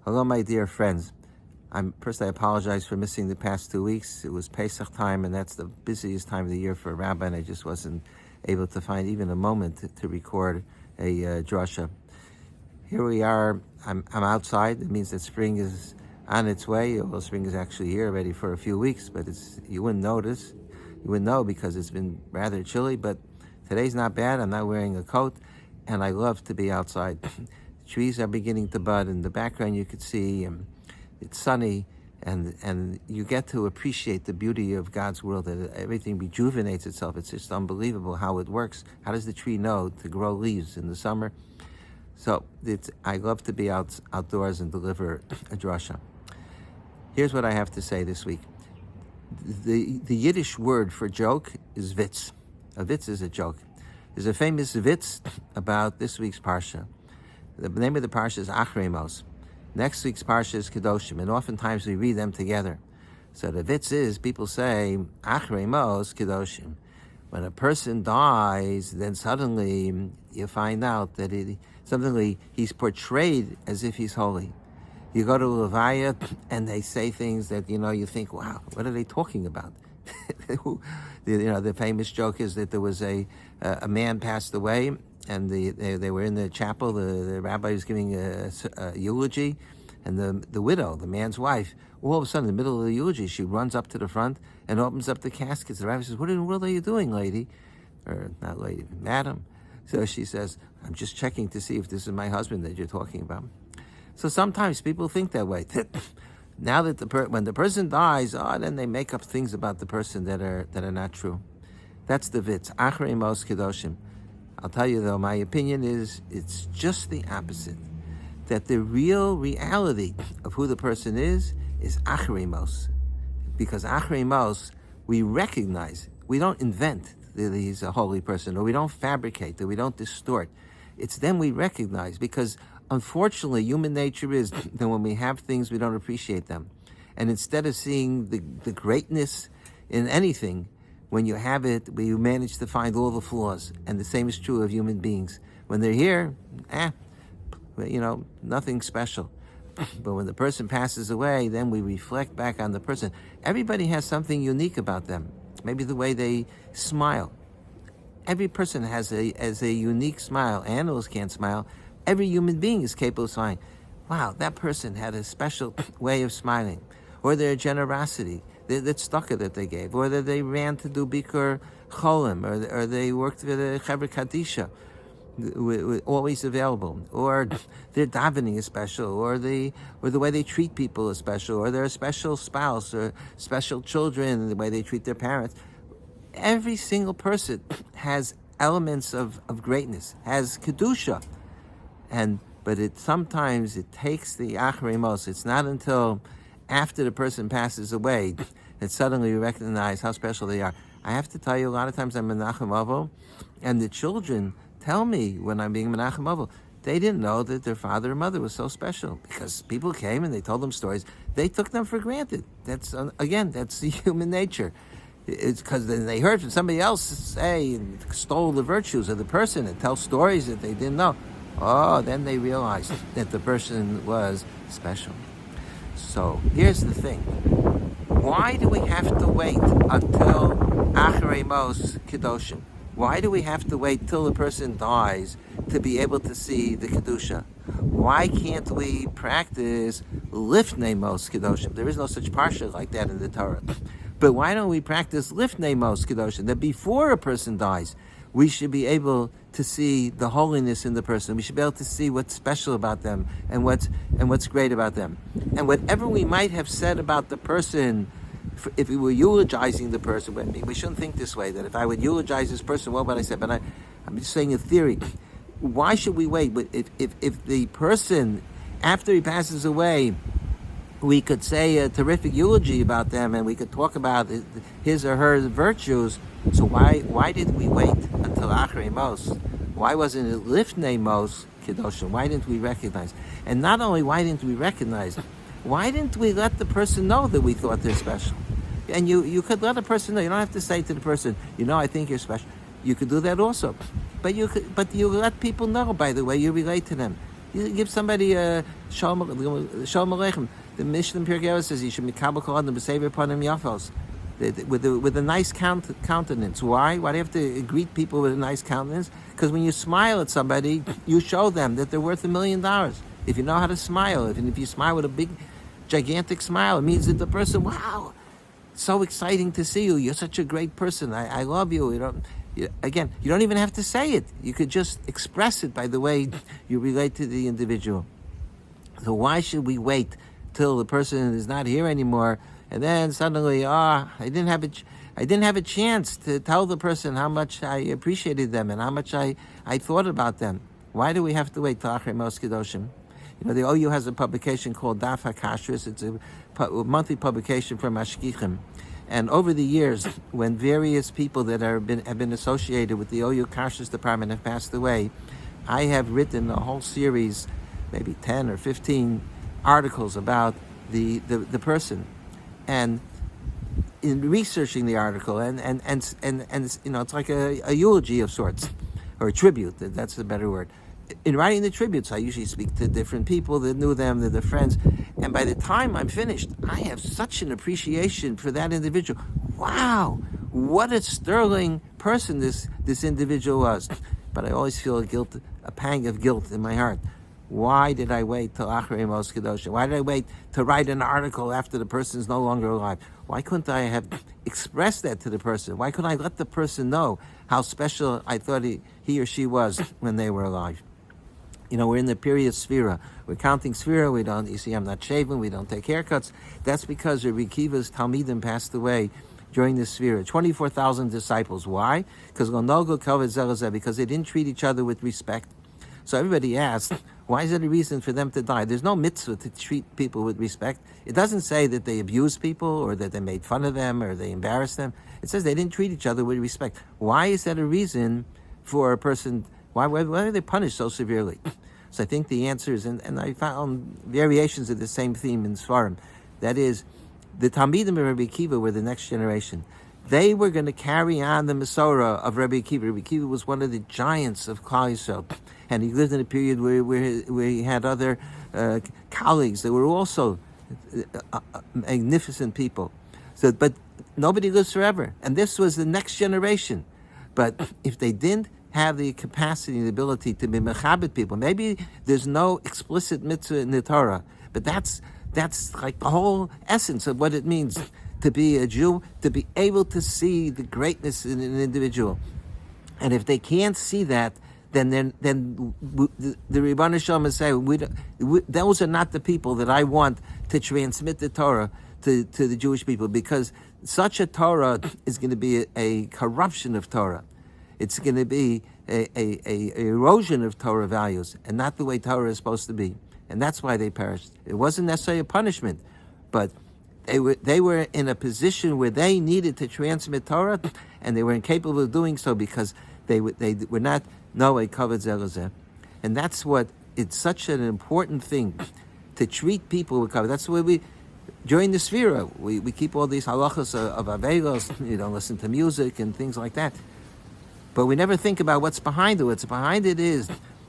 Hello, my dear friends. First, I apologize for missing the past 2 weeks. It was Pesach time, and that's the busiest time of the year for a rabbi, and I just wasn't able to find even a moment to record a drasha. Here we are. I'm outside. It means that spring is on its way. Well, spring is actually here already for a few weeks, but you wouldn't notice. You wouldn't know because it's been rather chilly, but today's not bad. I'm not wearing a coat, and I love to be outside. Trees are beginning to bud. In the background, you could see it's sunny, and you get to appreciate the beauty of God's world, that everything rejuvenates itself. It's just unbelievable how it works. How does the tree know to grow leaves in the summer? So I love to be outdoors and deliver a drasha. Here's what I have to say this week. The Yiddish word for joke is vits. A vits is a joke. There's a famous vits about this week's parsha. The name of the parsha is Achrei. Next week's parsha is Kedoshim, and oftentimes we read them together. So the vits is, people say, Achrei Kedoshim. When a person dies, then suddenly you find out that he's portrayed as if he's holy. You go to Levaya, and they say things that, you think, wow, what are they talking about? The famous joke is that there was a man passed away, and they were in the chapel. The rabbi was giving a eulogy, and the widow, the man's wife, all of a sudden, in the middle of the eulogy, she runs up to the front and opens up the caskets. The rabbi says, "What in the world are you doing, lady?" Or not lady, madam. So she says, "I'm just checking to see if this is my husband that you're talking about." So sometimes people think that way. Now that when the person dies, then they make up things about the person that are not true. That's the vits. Achrei mos kedoshim. I'll tell you though, my opinion is it's just the opposite. That the real reality of who the person is achrei mos. Because achrei mos, we recognize, we don't invent that he's a holy person, or we don't fabricate, that we don't distort. It's then we recognize, because unfortunately, human nature is that when we have things, we don't appreciate them. And instead of seeing the greatness in anything, when you have it, we manage to find all the flaws. And the same is true of human beings. When they're here, nothing special. But when the person passes away, then we reflect back on the person. Everybody has something unique about them. Maybe the way they smile. Every person has a unique smile. Animals can't smile. Every human being is capable of smiling. Wow, that person had a special way of smiling. Or their generosity, that tzedakah that they gave. Or that they ran to do Bikur Cholim. Or they worked with a Chevra Kadisha, always available. Or their davening is special. Or the way they treat people is special. Or their special spouse. Or special children, the way they treat their parents. Every single person has elements of greatness, has kedusha. But sometimes it takes the achrei mos. It's not until after the person passes away that suddenly you recognize how special they are. I have to tell you, a lot of times I'm menachem avo, and the children tell me when I'm being menachem avo, they didn't know that their father or mother was so special, because people came and they told them stories. They took them for granted. That's the human nature. It's because then they heard from somebody else say and extol the virtues of the person and tell stories that they didn't know. Then they realized that the person was special. So here's the thing. Why do we have to wait until Achrei Mos Kedoshim? Why do we have to wait till the person dies to be able to see the Kedusha? Why can't we practice Lifnei Mos Kedoshim? There is no such parsha like that in the Torah. But why don't we practice Lifnei Mos Kedoshim? That before a person dies, we should be able to see the holiness in the person. We should be able to see what's special about them and what's great about them. And whatever we might have said about the person, if we were eulogizing the person, we shouldn't think this way, that if I would eulogize this person, what would I say? But I'm just saying a theory. Why should we wait? But if the person, after he passes away, we could say a terrific eulogy about them, and we could talk about his or her virtues. So why did we wait until Achrei Mos? Why wasn't it Lifnei Mos Kedoshim? Why didn't we recognize? And not only why didn't we recognize, why didn't we let the person know that we thought they're special? And you could let a person know. You don't have to say to the person, I think you're special. You could do that also. But you let people know, by the way you relate to them. You give somebody a Shalom Aleichem. The Mishnah in Pirkei Avos says you should be kabel kol adam b'sever upon him yafos, with a nice countenance. Why? Why do you have to greet people with a nice countenance? Because when you smile at somebody, you show them that they're worth $1 million. If you know how to smile, if you smile with a big, gigantic smile, it means that the person, wow, so exciting to see you. You're such a great person. I love you. You don't even have to say it. You could just express it by the way you relate to the individual. So why should we wait till the person is not here anymore, and then suddenly, I didn't have a chance to tell the person how much I appreciated them and how much I thought about them. Why do we have to wait till Achrei Mos Kedoshim? The OU has a publication called Daf HaKashrus. It's a monthly publication from Mashgichim. And over the years, when various people that have been associated with the OU Kashrus department have passed away, I have written a whole series, maybe 10 or 15 articles about the person. And in researching the article, and it's like a eulogy of sorts, or a tribute. That's the better word. In writing the tributes, I usually speak to different people that knew them, they're friends, and by the time I'm finished, I have such an appreciation for that individual. Wow, what a sterling person this individual was. But I always feel a pang of guilt in my heart. Why did I wait till Achrei Mos Kedoshim? Why did I wait to write an article after the person is no longer alive? Why couldn't I have expressed that to the person? Why couldn't I let the person know how special I thought he or she was when they were alive? We're in the period of Sfira. We're counting Sfira. You see, I'm not shaven. We don't take haircuts. That's because Rabbi Akiva's Talmidim passed away during the Sfira. 24,000 disciples. Why? Because they didn't treat each other with respect. So everybody asked, why is it a reason for them to die? There's no mitzvah to treat people with respect. It doesn't say that they abused people or that they made fun of them or they embarrassed them. It says they didn't treat each other with respect. Why is that a reason for a person? Why are they punished so severely? So I think the answer is, and I found variations of the same theme in Sfarim. That is, the Talmidim of Rabbi Akiva were the next generation. They were going to carry on the Masorah of Rabbi Akiva. Rabbi Akiva was one of the giants of Klal Yisrael, and he lived in a period where he had other colleagues that were also magnificent people. But nobody lives forever, and this was the next generation. But if they didn't have the capacity and the ability to be mechabed people, maybe there's no explicit mitzvah in the Torah, but that's like the whole essence of what it means to be a Jew, to be able to see the greatness in an individual. And if they can't see that, then the Rebbeinu Shalom say, those are not the people that I want to transmit the Torah to the Jewish people, because such a Torah is going to be a corruption of Torah. It's going to be a erosion of Torah values, and not the way Torah is supposed to be. And that's why they perished. It wasn't necessarily a punishment, but they were in a position where they needed to transmit Torah, and they were incapable of doing so because they were not Noé Kavod Zelazeh. And that's what, it's such an important thing to treat people with Kavod. That's why during the Sfira, we keep all these halachas of Avelos, you don't listen to music and things like that. But we never think about what's behind it. What's behind it is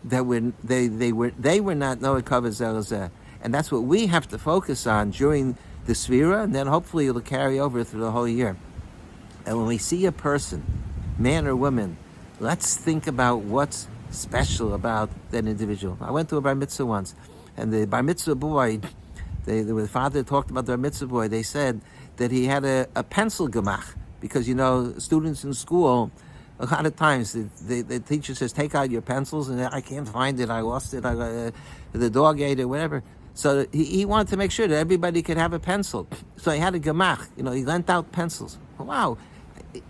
that they were not Noé Kavod Zelazeh. And that's what we have to focus on during the Sfira, and then hopefully it'll carry over through the whole year. And when we see a person, man or woman, let's think about what's special about that individual. I went to a bar mitzvah once, and the bar mitzvah boy, the father talked about the bar mitzvah boy. They said that he had a pencil gemach, because students in school, a lot of times the teacher says, take out your pencils, and I can't find it, I lost it, the dog ate it, whatever. So he wanted to make sure that everybody could have a pencil. So he had a gemach, he lent out pencils. Wow,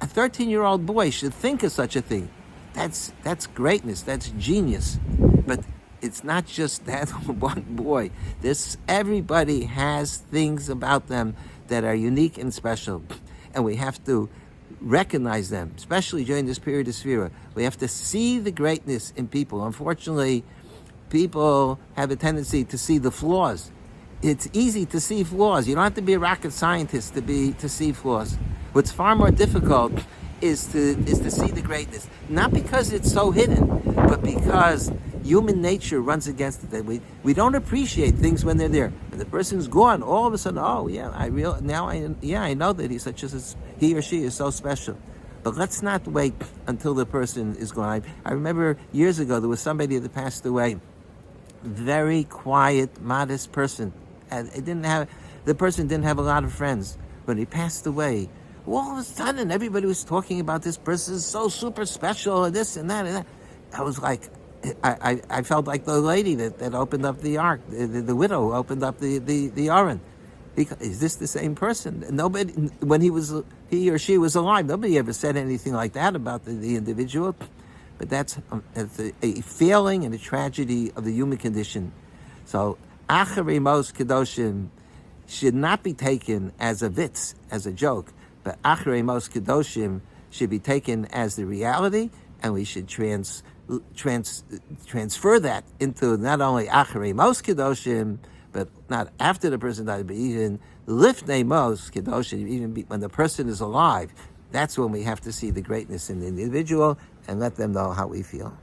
a 13-year-old boy should think of such a thing. That's greatness, that's genius. But it's not just that one boy. Everybody has things about them that are unique and special. And we have to recognize them, especially during this period of Sfira. We have to see the greatness in people. Unfortunately, people have a tendency to see the flaws. It's easy to see flaws. You don't have to be a rocket scientist to see flaws. What's far more difficult is to see the greatness. Not because it's so hidden, but because human nature runs against it. That we don't appreciate things when they're there. When the person's gone, all of a sudden, oh yeah, I know that he or she is so special. But let's not wait until the person is gone. I remember years ago there was somebody that passed away, very quiet, modest person, and the person didn't have a lot of friends. When he passed away, all of a sudden everybody was talking about this person is so super special and this and that and that. I was like, I felt like the lady that opened up the ark, the widow who opened up the Aron. Is this the same person? Nobody, when he or she was alive, nobody ever said anything like that about the individual. But that's a failing and a tragedy of the human condition. So, Acharei Mos Kedoshim should not be taken as a vits, as a joke, but Acharei Mos Kedoshim should be taken as the reality, and we should transfer that into not only Acharei Mos Kedoshim, but not after the person died, but even Lifnei Mos Kedoshim, even when the person is alive. That's when we have to see the greatness in the individual and let them know how we feel.